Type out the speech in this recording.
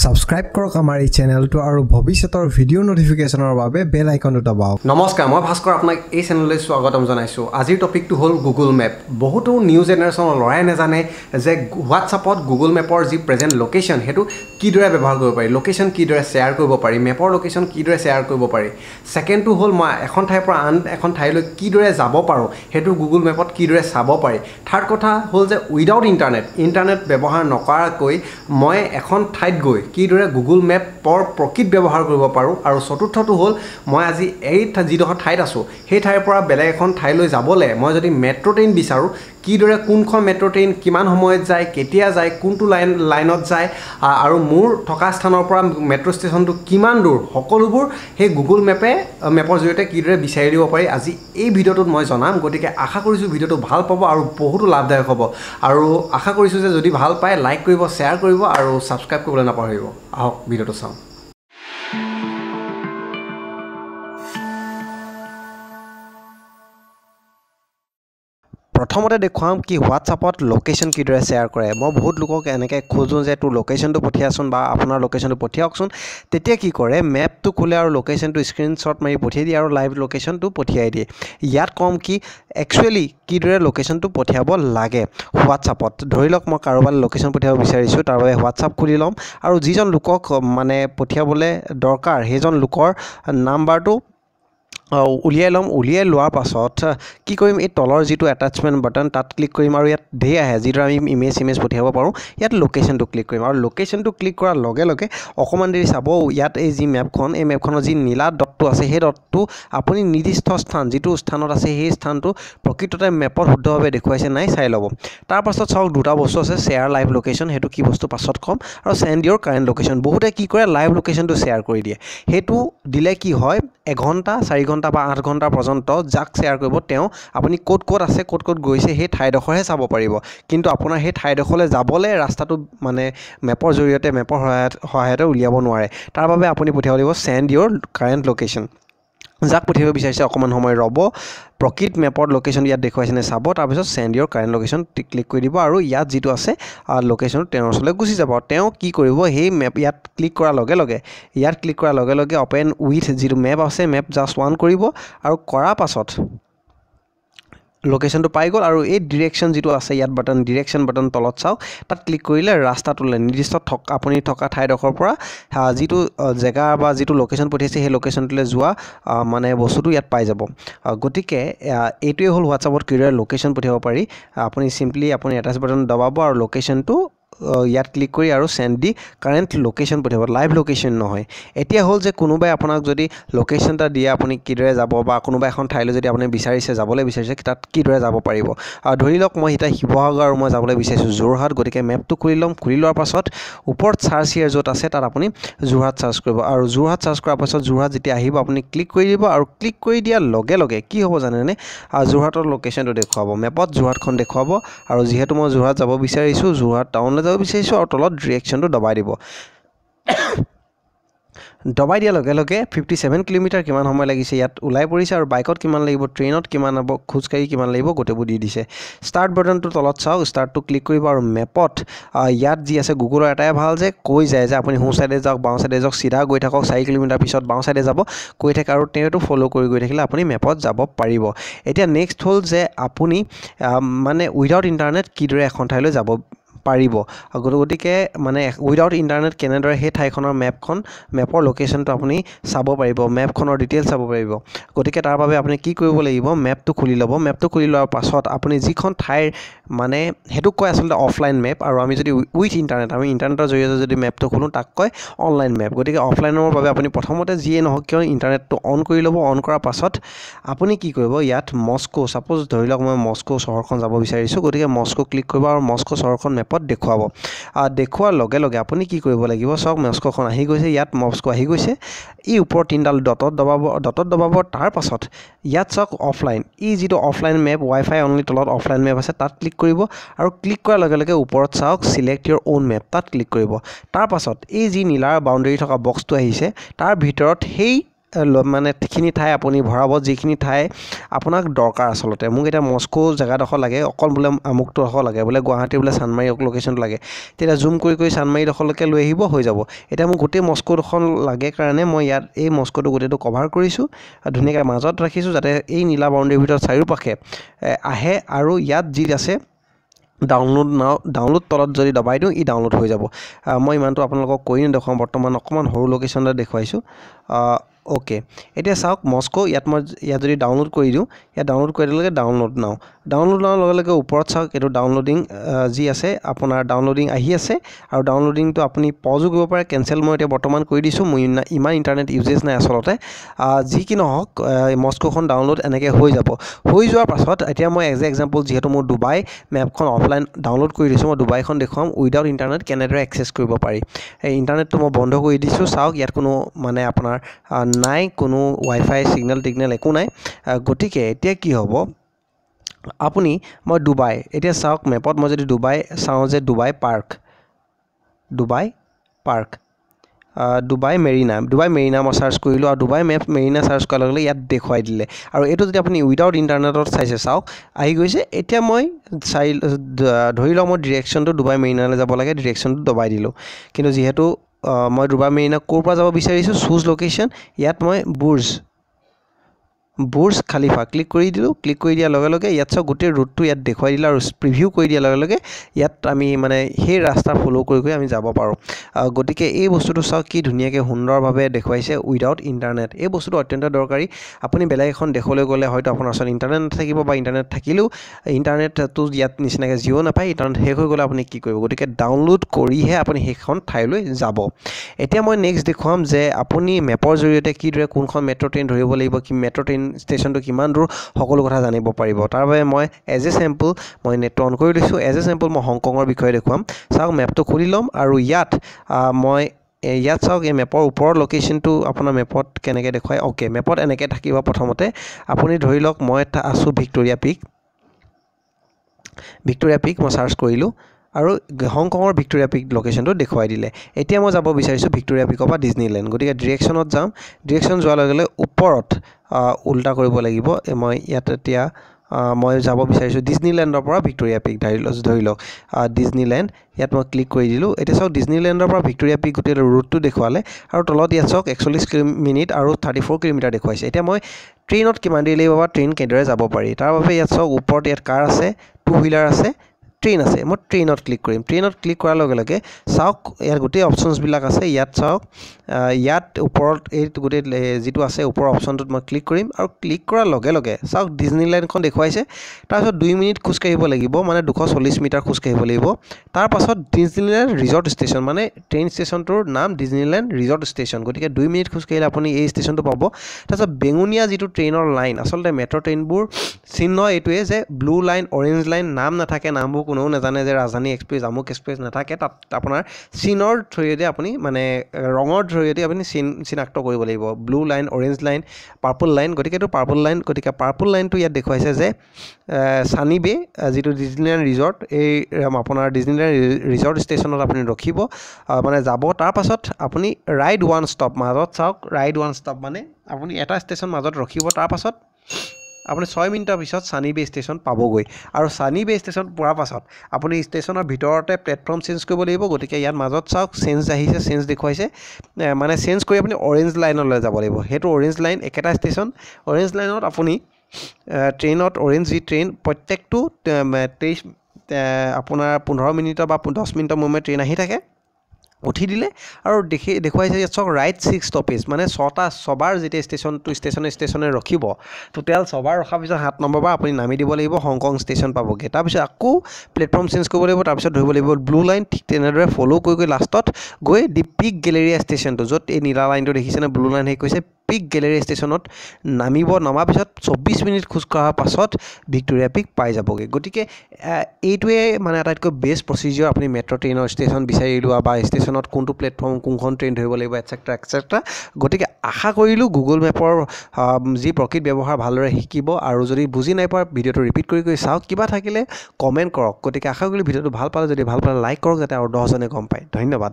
Subscribe কৰক আমাৰ এই চেনেলটো আৰু ভৱিষ্যতৰ ভিডিও নটিফিকেশনৰ বাবে বেল আইকনটো দবাওক। নমস্কাৰ, মই ভাস্কৰ আপোনাক এই চেনেললৈ স্বাগতম জনাইছো। আজিৰ টপিকটো হ'ল গুগল মেপ। বহুতো নিউ জেনাৰেশ্যনৰ লৰাই নাজানে যে হোৱাটছআপত গুগল মেপৰ যি প্ৰেজেন্ট লোকেশন হেতু কিদৰে ব্যৱহাৰ কৰিব পাৰি, লোকেশন কিদৰে শেয়াৰ কৰিব পাৰি, মেপৰ লোকেশন কিদৰে শেয়াৰ কৰিব পাৰি। সেকেন্ডটো হ'ল মই এখন ঠাইৰ পৰা আন এখন ঠাইলৈ কিদৰে যাব পাৰো হেতু গুগল মেপত কিদৰে চাব পাৰি। থাৰ্ড কথা হ'ল যে উইদাউট ইন্টাৰনেট ব্যৱহাৰ নকৰাকৈ মই এখন ঠাইত গৈ কিদৰে গুগল মেপৰ প্ৰকৃত ব্যৱহাৰ কৰিব পাৰো। আৰু চতুৰ্থটো হ'ল মই আজি এই যিডোখৰ ঠাইত আছো সেই ঠাইৰ পৰা বেলেগ এখন ঠাইলৈ যাবলৈ মই যদি মেট্ৰ' ট্ৰেইন বিচাৰো কিদৰে কোনখন মেট্ৰ' ট্ৰেইন কিমান সময়ত যায়, কেতিয়া যায়, কোনটো লাইনত যায় আৰু মোৰ থকা স্থানৰ পৰা মেট্ৰ' ষ্টেচনটো কিমান দূৰ, সকলোবোৰ সেই গুগল মেপৰ জৰিয়তে কিদৰে বিচাৰি দিব পাৰি আজি এই ভিডিঅ'টোত মই জনাম। গতিকে আশা কৰিছোঁ ভিডিঅ'টো ভাল পাব আৰু বহুতো লাভদায়ক হ'ব। আৰু আশা কৰিছোঁ যে যদি ভাল পায় লাইক কৰিব, শ্বেয়াৰ কৰিব আৰু ছাবস্ক্ৰাইব কৰিবলৈ নাপাহৰিব। আহক ভিডিঅ'টো চাওঁ। প্ৰথমতে দেখুৱাম কি হোৱাটছআপত লোকেশন কিদৰে শ্বেয়াৰ কৰে। মই বহুত লোকক এনেকৈ খোজোঁ যে তোৰ লোকেশনটো পঠিয়াচোন বা আপোনাৰ লোকেশনটো পঠিয়াওকচোন। তেতিয়া কি কৰে, মেপটো খোলে আৰু লোকেশনটো স্ক্ৰীনশ্বট মাৰি পঠিয়াই দিয়ে আৰু লাইভ লোকেশনটো পঠিয়াই দিয়ে। ইয়াত কম কি একচুৱেলি কিদৰে লোকেশনটো পঠিয়াব লাগে হোৱাটছআপত। ধৰি লওক মই কাৰোবালৈ লোকেশন পঠিয়াব বিচাৰিছোঁ, তাৰ বাবে হোৱাটছআপ খুলি ল'ম আৰু যিজন লোকক মানে পঠিয়াবলৈ দৰকাৰ সেইজন লোকৰ নাম্বাৰটো উলিয়াই ল'ম। উলিয়াই লোৱাৰ পাছত কি কৰিম, এই তলৰ যিটো এটাচমেণ্ট বাটন তাত ক্লিক কৰিম আৰু ইয়াত ধেৰ আহে যিদৰে আমি ইমেজ পঠিয়াব পাৰোঁ। ইয়াত লোকেশনটো ক্লিক কৰিম আৰু লোকেশনটো ক্লিক কৰাৰ লগে লগে অকণমান দেৰি চাব। ইয়াত এই যি মেপখন, এই মেপখনৰ যি নীলা ডটটো আছে সেই ডটটো আপুনি নিৰ্দিষ্ট স্থান যিটো স্থানত আছে সেই স্থানটো প্ৰকৃততে মেপত শুদ্ধভাৱে দেখুৱাইছে নাই চাই ল'ব। তাৰপাছত চাওক দুটা বস্তু আছে, শ্বেয়াৰ লাইভ লোকেশন, সেইটো কি বস্তু পাছত ক'ম, আৰু চেণ্ড ইয়ৰ কাৰেণ্ট লোকেশন। বহুতে কি কৰে লাইভ লোকেশনটো শ্বেয়াৰ কৰি দিয়ে। সেইটো দিলে কি হয়, 1 ঘণ্টা 4 ঘণ্টা বা 8 ঘণ্টা পৰ্যন্ত যাক শ্বেয়াৰ কৰিব তেওঁ আপুনি ক'ত আছে ক'ত গৈছে সেই ঠাইডোখৰহে চাব পাৰিব। কিন্তু আপোনাৰ সেই ঠাইডোখৰলৈ যাবলৈ ৰাস্তাটো মানে মেপৰ জৰিয়তে মেপৰ সহায়তে উলিয়াব নোৱাৰে। তাৰ বাবে আপুনি পঠিয়াব লাগিব চেণ্ড ইয়ৰ কাৰেণ্ট লোকেশন। যাক পঠিয়াব বিচাৰিছে অকণমান সময় ৰ'ব, প্ৰকৃত মেপৰ লোকেশন ইয়াত দেখুৱাইছেনে চাব, তাৰপিছত চেণ্ড ইয়ৰ কাৰেণ্ট লোকেশন ক্লিক কৰি দিব আৰু ইয়াত যিটো আছে লোকেশনটো তেওঁৰ ওচৰলৈ গুচি যাব। তেওঁ কি কৰিব, সেই মেপ ইয়াত ক্লিক কৰাৰ লগে লগে অপেন উইথ যিটো মেপ আছে মেপ জাষ্ট 1 কৰিব আৰু কৰাৰ পাছত লোকেশনটো পাই গ'ল। আৰু এই ডিৰেকশ্যন যিটো আছে ইয়াত বাটন, ডিৰেকশ্যন বাটন তলত চাওক, তাত ক্লিক কৰিলে ৰাস্তাটোলৈ নিৰ্দিষ্ট আপুনি থকা ঠাইডোখৰৰ পৰা যিটো জেগা বা যিটো লোকেশন পঠিয়াইছে সেই লোকেশনটোলৈ যোৱা মানে বস্তুটো ইয়াত পাই যাব। গতিকে এইটোৱে হ'ল হোৱাটছআপত কিদৰে লোকেশন পঠিয়াব পাৰি। আপুনি চিম্পলি আপুনি এটাচ বাটন দবাব আৰু লোকেশনটো ইয়াত ক্লিক কৰি আৰু চেণ্ড দি কাৰেণ্ট লোকেশন পঠিয়াব, লাইভ লোকেশন নহয়। এতিয়া হ'ল যে কোনোবাই আপোনাক যদি লোকেশন এটা দিয়ে আপুনি কিদৰে যাব বা কোনোবা এখন ঠাইলৈ যদি আপুনি যাবলৈ বিচাৰিছে তাত কিদৰে যাব পাৰিব। ধৰি লওক মই এতিয়া শিৱসাগৰ আৰু মই যাবলৈ বিচাৰিছোঁ যোৰহাট। গতিকে মেপটো খুলি ল'ম। খুলি লোৱাৰ পাছত ওপৰত চাৰ্চ হিয়াৰ য'ত আছে তাত আপুনি যোৰহাট চাৰ্চ কৰিব আৰু যোৰহাট চাৰ্চ কৰাৰ পাছত যোৰহাট যেতিয়া আহিব আপুনি ক্লিক কৰি দিব আৰু ক্লিক কৰি দিয়াৰ লগে লগে কি হ'ব জানেনে, যোৰহাটৰ লোকেশনটো দেখুৱাব, মেপত যোৰহাটখন দেখুৱাব। আৰু যিহেতু মই যোৰহাট যাব বিচাৰিছোঁ, যোৰহাট টাউনলৈ যাব বিচাৰিছোঁ আৰু তলত ডিৰেকশ্যনটো দবাই দিব। দবাই দিয়াৰ লগে লগে 57 কিলোমিটাৰ কিমান সময় লাগিছে ইয়াত ওলাই পৰিছে আৰু বাইকত কিমান লাগিব, ট্ৰেইনত কিমান হ'ব, খোজকাঢ়ি কিমান লাগিব গোটেইবোৰ দি দিছে। ষ্টাৰ্ট বাটনটো তলত চাওক, ষ্টাৰ্টটো ক্লিক কৰিব আৰু মেপত ইয়াত যি আছে গুগলৰ এটাই ভাল যে কৈ যায় যে আপুনি সোঁ চাইডে যাওক, বাওঁ চাইডে যাওক, চিধা গৈ থাকক, 4 কিলোমিটাৰ পিছত বাওঁ চাইডে যাব কৈ থাকে আৰু তেওঁটো ফ'ল' কৰি গৈ থাকিলে আপুনি মেপত যাব পাৰিব। এতিয়া নেক্সট হ'ল যে আপুনি মানে উইদাউট ইণ্টাৰনেট কিদৰে এখন ঠাইলৈ যাব পাৰিব। গতিকে মানে উইদাউট ইণ্টাৰনেট কেনেদৰে সেই ঠাইখনৰ মেপৰ লোকেশনটো আপুনি চাব পাৰিব, মেপখনৰ ডিটেইলছ চাব পাৰিব। গতিকে তাৰ বাবে আপুনি কি কৰিব লাগিব, মেপটো খুলি ল'ব। মেপটো খুলি লোৱাৰ পাছত আপুনি যিখন ঠাইৰ মানে সেইটোক কয় আচলতে অফলাইন মেপ, আৰু আমি যদি উইথ ইণ্টাৰনেট আমি ইণ্টাৰনেটৰ জৰিয়তে যদি মেপটো খোলোঁ তাক কয় অনলাইন মেপ। গতিকে অফলাইনৰ বাবে আপুনি প্ৰথমতে যিয়ে নহওক কিয় ইণ্টাৰনেটটো অন কৰি ল'ব। অন কৰাৰ পাছত আপুনি কি কৰিব, ইয়াত মস্কো, ছাপ'জ ধৰি লওক মই মস্কো চহৰখন যাব বিচাৰিছোঁ। গতিকে মস্কো ক্লিক কৰিব আৰু মস্কো চহৰখন মেপত দেখুৱাব। দেখুৱাৰ লগে লগে আপুনি কি কৰিব লাগিব, চাওক মস্কোখন আহি গৈছে, ইয়াত মস্কো আহি গৈছে। এই ওপৰত 3ডাল ডটত দবাব। তাৰ পাছত ইয়াত চাওক অফলাইন, এই যিটো অফলাইন মেপ ৱাইফাই অনলি তলত অফলাইন মেপ আছে তাত ক্লিক কৰিব আৰু ক্লিক কৰাৰ লগে লগে ওপৰত চাওক চিলেক্ট ইয়ৰ অ'ন মেপ, তাত ক্লিক কৰিব। তাৰ পাছত এই যি নীলাৰ বাউণ্ডেৰী থকা বক্সটো আহিছে তাৰ ভিতৰত সেই মানে খিনি ঠাই আপুনি ভৰাব যিখিনি ঠাই আপোনাক দৰকাৰ আসলতে মোক এটা মস্কো জেগাডোখৰ লাগে অকল বোলে আমুকটোডোখৰ লাগে বোলে গুৱাহাটী বোলে চানমাৰী লোকেশ্যনটো লাগে তেতিয়া জুম কৰি চানমাৰীডোখৰলৈকে লৈ আহিব হৈ যাব এতিয়া মোক গোটেই মস্কোডোখন লাগে কাৰণে মই ইয়াত এই মস্কোটো গোটেইটো কভাৰ কৰিছোঁ ধুনীয়াকৈ মাজত ৰাখিছোঁ যাতে এই নীলা বাউণ্ডেৰীৰ ভিতৰত চাৰিওপাশে আহে আৰু ইয়াত যি আছে ডাউনলোড তলত যদি দবাই দিওঁ ই ডাউনলোড হৈ যাব মই ইমানটো আপোনালোকক কৰি নেদেখাওঁ বৰ্তমান অকণমান সৰু লোকেশ্যনতে দেখুৱাইছোঁ ওকে এতিয়া চাওক মস্কো ইয়াত মই ইয়াত যদি ডাউনলোড কৰি দিওঁ ইয়াত ডাউনলোড কৰি দিলে ডাউনলোড নাও লগে লগে ওপৰত চাওক এইটো ডাউনলোডিং যি আছে আপোনাৰ ডাউনলোডিং আহি আছে আৰু ডাউনলোডিংটো আপুনি পজো কৰিব পাৰে কেনচেল মই এতিয়া বৰ্তমান কৰি দিছোঁ মই ইমান ইণ্টাৰনেট ইউজেছ নাই আচলতে যি কি নহওক মস্কোখন ডাউনলোড এনেকৈ হৈ যাব হৈ যোৱাৰ পাছত এতিয়া মই এজ এ এক্সাম্পল যিহেতু মোৰ ডুবাই মেপখন অফলাইন ডাউনলোড কৰি দিছোঁ মই ডুবাইখন দেখুৱাম উইদাউট ইণ্টাৰনেট কেনেদৰে এক্সেছ কৰিব পাৰি এই ইণ্টাৰনেটটো মই বন্ধ কৰি দিছোঁ চাওক ইয়াত কোনো মানে আপোনাৰ নাই কোনো ৱাইফাই ছিগনেল একো নাই গতিকে এতিয়া কি হ'ব আপুনি মই ডুবাই এতিয়া চাওক মেপত মই যদি ডুবাই চাওঁ যে ডুবাই মেৰিনা মই চাৰ্চ কৰিলোঁ আৰু ডুবাই মেপ মেৰিনা চাৰ্চ কৰাৰ লগে লগে ইয়াত দেখুৱাই দিলে আৰু এইটো যদি আপুনি উইদাউট ইণ্টাৰনেটত চাইছে চাওক আহি গৈছে এতিয়া মই ধৰি লওক মই ডিৰেকশ্যনটো ডুবাই মেৰিনালৈ যাব লাগে ডিৰেকশ্যনটো দবাই দিলোঁ কিন্তু যিহেতু মই ডুবাই মেৰিনা ক'ৰ পৰা যাব বিচাৰিছোঁ চুজ লোকেশ্যন ইয়াত মই বুৰ্জ খালিফা ক্লিক কৰি দিলোঁ ক্লিক কৰি দিয়াৰ লগে লগে ইয়াত চাওক গোটেই ৰুটটো ইয়াত দেখুৱাই দিলে আৰু প্ৰিভিউ কৰি দিয়াৰ লগে লগে ইয়াত আমি মানে সেই ৰাস্তা ফ'ল' কৰি আমি যাব পাৰোঁ গতিকে এই বস্তুটো চাওক কি ধুনীয়াকৈ সুন্দৰভাৱে দেখুৱাইছে উইদাউট ইণ্টাৰনেট এই বস্তুটো অত্যন্ত দৰকাৰী আপুনি বেলেগ এখন দেশলৈ গ'লে হয়তো আপোনাৰ ওচৰত ইণ্টাৰনেট নাথাকিব বা ইণ্টাৰনেট থাকিলেও ইণ্টাৰনেটটো ইয়াত নিচিনাকৈ জিঅ' নাপায় ইণ্টাৰনেট শেষ হৈ গ'লে আপুনি কি কৰিব গতিকে ডাউনলোড কৰিহে আপুনি সেইখন ঠাইলৈ যাব এতিয়া মই নেক্সট দেখুৱাম যে আপুনি মেপৰ জৰিয়তে কিদৰে কোনখন মেট্ৰ' ট্ৰেইন ধৰিব লাগিব কি মেট্ৰ' ট্ৰেইন ষ্টেচনটো কিমান দূৰ সকলো কথা জানিব পাৰিব তাৰ বাবে মই এজ এ চেম্পল মই নেটটো অন কৰি লৈছোঁ এজ এ চেম্পল মই হংকঙৰ বিষয়ে দেখুৱাম চাওক মেপটো খুলি ল'ম আৰু ইয়াত চাওক এই মেপৰ ওপৰৰ লোকেশ্যনটো আপোনাৰ মেপত কেনেকৈ দেখুৱায় অ'কে মেপত এনেকৈ থাকিব প্ৰথমতে আপুনি ধৰি লওক মই আছোঁ ভিক্টৰিয়া পিক মই চাৰ্চ কৰিলোঁ আৰু হংকঙৰ ভিক্টৰিয়া পিক লোকেশ্যনটো দেখুৱাই দিলে এতিয়া মই যাব বিচাৰিছোঁ ভিক্টৰিয়া পিকৰ পৰা ডিজনীলেণ্ড গতিকে ডিৰেকশ্যনত যাম ডিৰেকশ্যন যোৱাৰ লগে লগে ওপৰত উল্টা কৰিব লাগিব মই ইয়াত এতিয়া মই যাব বিচাৰিছোঁ ডিজনীলেণ্ডৰ পৰা ভিক্টৰিয়া পিক ধৰি লওক ডিজনীলেণ্ড ইয়াত মই ক্লিক কৰি দিলোঁ এতিয়া চাওক ডিজনীলেণ্ডৰ পৰা ভিক্টৰিয়া পিক গোটেই ৰুটটো দেখুৱালে আৰু তলত ইয়াত চাওক 41 মিনিট আৰু 34 কিলোমিটাৰ দেখুৱাইছে এতিয়া মই ট্ৰেইনত কিমান দেৰি লাগিব বা ট্ৰেইন কেনেদৰে যাব পাৰি তাৰ বাবে ইয়াত চাওক ওপৰত ইয়াত কাৰ আছে 2 হুইলাৰ আছে ট্ৰেইন আছে মই ট্ৰেইনত ক্লিক কৰিম ট্ৰেইনত ক্লিক কৰাৰ লগে লগে চাওক ইয়াত গোটেই অপশ্যনছবিলাক আছে ইয়াত চাওক ইয়াত ওপৰত এই গোটেই যিটো আছে ওপৰৰ অপশ্যনটোত মই ক্লিক কৰিম আৰু ক্লিক কৰাৰ লগে লগে চাওক ডিজনীলেণ্ডখন দেখুৱাইছে তাৰপিছত 2 মিনিট খোজকাঢ়িব লাগিব মানে 240 মিটাৰ খোজকাঢ়িব লাগিব তাৰপাছত ডিজনীলেণ্ড ৰিজৰ্ট ষ্টেচন মানে ট্ৰেইন ষ্টেচনটোৰ নাম ডিজনীলেণ্ড ৰিজৰ্ট ষ্টেচন গতিকে 2 মিনিট খোজকাঢ়িলে আপুনি এই ষ্টেচনটো পাব তাৰপিছত বেঙুনীয়া যিটো ট্ৰেইনৰ লাইন আচলতে মেট্ৰ' ট্ৰেইনবোৰ চিহ্ন এইটোৱে যে ব্লু লাইন অৰেঞ্জ লাইন নাম নাথাকে নামবোৰ কোনেও নাজানে যে ৰাজধানী এক্সপ্ৰেছ আমুক এক্সপ্ৰেছ নাথাকে তাত আপোনাৰ চিনৰ জৰিয়তে আপুনি মানে ৰঙৰ জৰিয়তে আপুনি চিনাক্ত কৰিব লাগিব blue line orange line purple line গতিকে এইটো পাৰ্পল লাইন গতিকে পাৰ্পল লাইনটো ইয়াত দেখুৱাইছে যে সানি বে যিটো ডিজনীলেণ্ড ৰিজৰ্ট এই আপোনাৰ ডিজনীলেণ্ড ৰিজৰ্ট ষ্টেচনত আপুনি ৰখিব মানে যাব তাৰপাছত আপুনি ৰাইড 1 ষ্টপ মাজত চাওক ৰাইড 1 ষ্টপ মানে আপুনি এটা ষ্টেচন মাজত ৰখিব তাৰপাছত আপুনি 6 মিনিটৰ পিছত সানি বে ষ্টেচন পাবগৈ আৰু সানি বে ষ্টেচন পোৱাৰ পাছত আপুনি ষ্টেচনৰ ভিতৰতে প্লেটফৰ্ম চেঞ্জ কৰিব লাগিব গতিকে ইয়াত মাজত চাওক চেঞ্জ আহিছে চেঞ্জ দেখুৱাইছে মানে চেঞ্জ কৰি আপুনি অৰেঞ্জ লাইনলৈ যাব লাগিব সেইটো অৰেঞ্জ লাইন একেটা ষ্টেচন অৰেঞ্জ লাইনত আপুনি ট্ৰেইনত অৰেঞ্জ যি ট্ৰেইন প্ৰত্যেকটো 23 আপোনাৰ 15 মিনিটৰ বা 10 মিনিটৰ মূৰে ট্ৰেইন আহি থাকে উঠি দিলে আৰু দেখুৱাইছে ইয়াত চাওক ৰাইট 6 ষ্টপেজ মানে ছবাৰ যেতিয়া ষ্টেচনে ৰখিব টোটেল ছবাৰ ৰখাৰ পিছত 7 নম্বৰ বাৰ আপুনি নামি দিব লাগিব হংকং ষ্টেচন পাবগৈ তাৰপিছত আকৌ প্লেটফৰ্ম চেঞ্জ কৰিব লাগিব তাৰপিছত ধৰিব লাগিব ব্লু লাইন ঠিক তেনেদৰে ফ'ল' কৰি লাষ্টত গৈ দি পিক গেলেৰিয়া ষ্টেচনটো য'ত এই নীলা লাইনটো দেখিছেনে ব্লু লাইন হেৰি কৈছে পিক গেলেৰিয়া ষ্টেচনত নমাৰ পিছত 24 মিনিট খোজ কঢ়াৰ পাছত ভিক্টৰিয়া পিক পাই যাবগৈ গতিকে এইটোৱে মানে আটাইতকৈ বেষ্ট প্ৰচিডিউৰ আপুনি মেট্ৰ' ট্ৰেইনৰ ষ্টেচন বিচাৰি লোৱা বা ষ্টেচনত কোনটো প্লেটফৰ্ম কোনখন ট্ৰেইন ধৰিব লাগিব এটচেট্ৰা গতিকে আশা কৰিলোঁ গুগল মেপৰ যি প্ৰকৃত ব্যৱহাৰ ভালদৰে শিকিব আৰু যদি বুজি নাই পোৱা ভিডিঅ'টো ৰিপিট কৰি চাওক কিবা থাকিলে কমেণ্ট কৰক গতিকে আশা কৰিলোঁ ভিডিঅ'টো ভাল পালে যদি ভাল পালে লাইক কৰক যাতে আৰু 10জনে গম পায় ধন্যবাদ